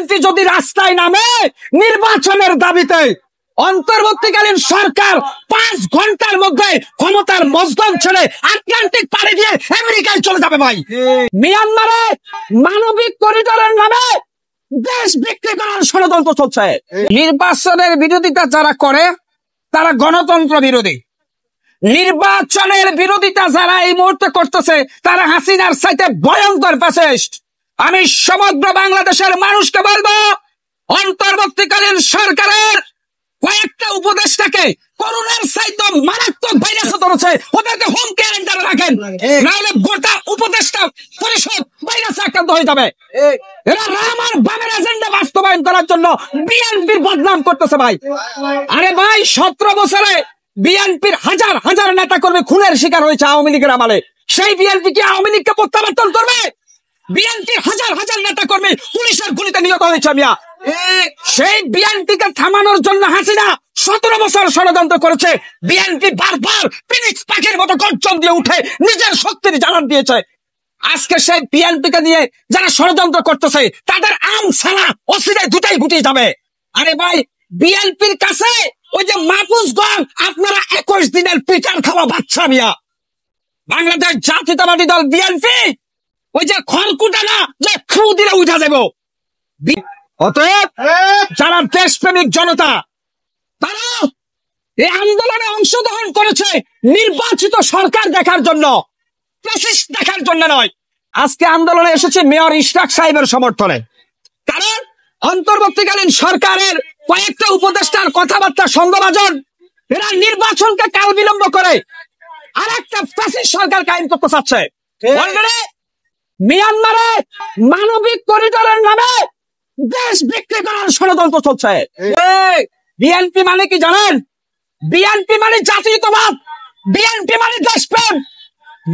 BNP যদি রাস্তায় নামে নির্বাচনের দাবিতে, অন্তর্বর্তীকালীন সরকার 5 ঘন্টার মধ্যে ক্ষমতার মসনদ ছেড়ে আটলান্টিক পাড়ি দিয়ে আমেরিকায় চলে যাবে ভাই। মিয়ানমারে মানবিক করিডোরের নামে দেশ বিক্রি করার ষড়যন্ত্র চলছে। নির্বাচনের বিরোধিতা যারা করে তারা গণতন্ত্র বিরোধী। নির্বাচনের বিরোধিতা যারা এই মুহূর্তে করতেছে তারা হাসিনার চাইতে ভয়ঙ্কর ফ্যাসিস্ট। আমি সমগ্র বাংলাদেশের মানুষকে বলবো, অন্তর্বর্তীকালীন সরকারের কয়েকটা উপদেষ্টাকে করোনার চাইতে মারাত্মক ভাইরাসে ধরেছে, ওদেরকে হোম কোয়ারেন্টাইনে রাখেন, নাহলে গোটা উপদেষ্টা পরিষদ ভাইরাসে আক্রান্ত হয়ে যাবে। এরা রাম আর বামের এজেন্ডা বাস্তবায়ন করার জন্য বিএনপির বদনাম করতেছে ভাই। আরে ভাই, 17 বছরে বিএনপির হাজার হাজার নেতা কর্মী খুনের শিকার হয়েছে আওয়ামী লীগের আমলে। সেই বিএনপি কি আওয়ামী লীগকে প্রত্যাবর্তন করবে? বিএনপির হাজার হাজার নেতা কর্মী পুলিশের গুলিতে নিহত হয়েছে মিয়া। সেই বিএনপিকে থামানোর জন্য হাসিনা 17 বছর ষড়যন্ত্র করেছে। বিএনপি বারবার ফিনিক্স পাখির মতো গর্জন দিয়ে উঠে নিজের শক্তির জানান দিয়েছে। আজকে সেই বিএনপিকে নিয়ে যারা ষড়যন্ত্র করতেছে তাদের আম ছাড়া অসিরায় দুটাই গুটিয়ে যাবে। আরে ভাই, বিএনপির কাছে ওই যে মাহফুজগণ আপনারা 21 দিনের পিটার খাওয়া বাচ্চা মিয়া। বাংলাদেশ জাতীয়তাবাদী দল বিএনপি ওই যে খড়কুটা না যে খু দিলে উঠা যাব। অতএব যারা দেশপ্রেমিক জনতা তারা এই আন্দোলনে অংশগ্রহণ করেছে নির্বাচিত সরকার দেখার জন্য, ফ্যাসিস্ট দেখার জন্য নয়। আজকে আন্দোলনে এসেছে মেয়র ইশরাক সাহেবের সমর্থনে। কারণ অন্তর্বর্তীকালীন সরকারের কয়েকটা উপদেষ্টার কথাবার্তা সন্দেহভাজন, এরা নির্বাচনকে কাল বিলম্ব করে আর একটা ফ্যাসিস্ট সরকার কায়েম করতে চাচ্ছে। অলরেডি মিয়ানমারে মানবিক করিডোরের নামে দেশ বিক্রি করার ষড়যন্ত্র চলছে। বিএনপি মানে কি জানেন? বিএনপি মানে জাতীয়তাবাদ, বিএনপি মানে দেশপ্রেম,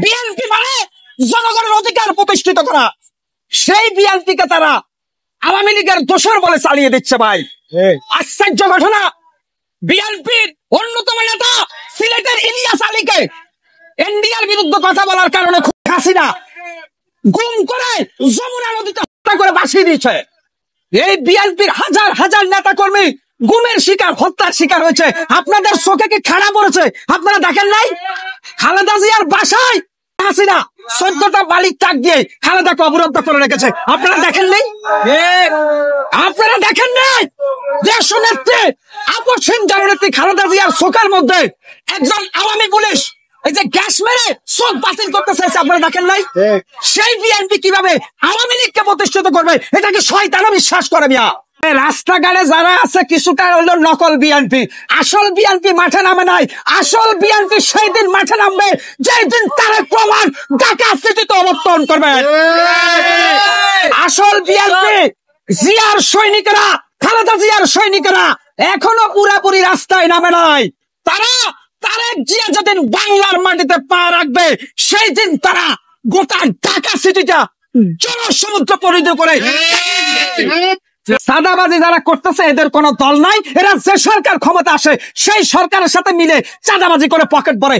বিএনপি মানে জনগণের অধিকার প্রতিষ্ঠিত করা। সেই বিএনপিকে তারা আওয়ামী লীগের দোসর বলে চালিয়ে দিচ্ছে ভাই। আশ্চর্য ঘটনা, বিএনপির অন্যতম নেতা সিলেটের ইলিয়াস আলীকে এনডিআর বিরুদ্ধে কথা বলার কারণে হাসিনা গুম করে যমুনা নদীতে হত্যা করে বাঁচিয়ে দিয়েছে। এই বিএনপির হাজার হাজার নেতা কর্মী গুমের শিকার, হত্যার শিকার হয়েছে। আপনাদের চোখে কি খাড়া পড়েছে? আপনারা দেখেন নাই? খালেদা জিয়ার বাসায় হাসিনা 14টা বালির ট্রাক দিয়ে খালেদাকে অবরুদ্ধ করে রেখেছে। আপনারা দেখেন নাই? আপনারা দেখেন নাই? দেশ নেত্রী আপসহীন জননেত্রী খালেদা জিয়ার চোখের মধ্যে একজন আওয়ামী পুলিশ এই যে গ্যাস মেরে চোখ বাতিল করতে চাইছে, আপনারা দেখেন নাই? সেই বিএনপি কিভাবে আওয়ামী লীগকে প্রতিষ্ঠিত করবে এটাকে শয়তানও বিশ্বাস করে মিয়া। রাস্তাঘাটে যারা আছে কিছুটা হলো নকল বিএনপি, আসল বিএনপি মাঠে নামে নাই। আসল বিএনপি সেই দিন মাঠে নামবে যেই দিন তারেক রহমান ঢাকা সিটিতে অবতরণ করবে। আসল বিএনপি জিয়ার সৈনিকেরা, খালেদা জিয়ার সৈনিকেরা এখনো পুরাপুরি রাস্তায় নামে নাই। তারা তারেক জিয়া যেদিন বাংলার মাটিতে পা রাখবে সেই দিন তারা গোটা ঢাকা সিটিটা জনসমুদ্র পরিধি করে। চাঁদাবাজি যারা করতেছে এদের কোন দল নাই, এরা যে সরকার ক্ষমতা আসে সেই সরকারের সাথে মিলে চাঁদাবাজি করে পকেট ভরে।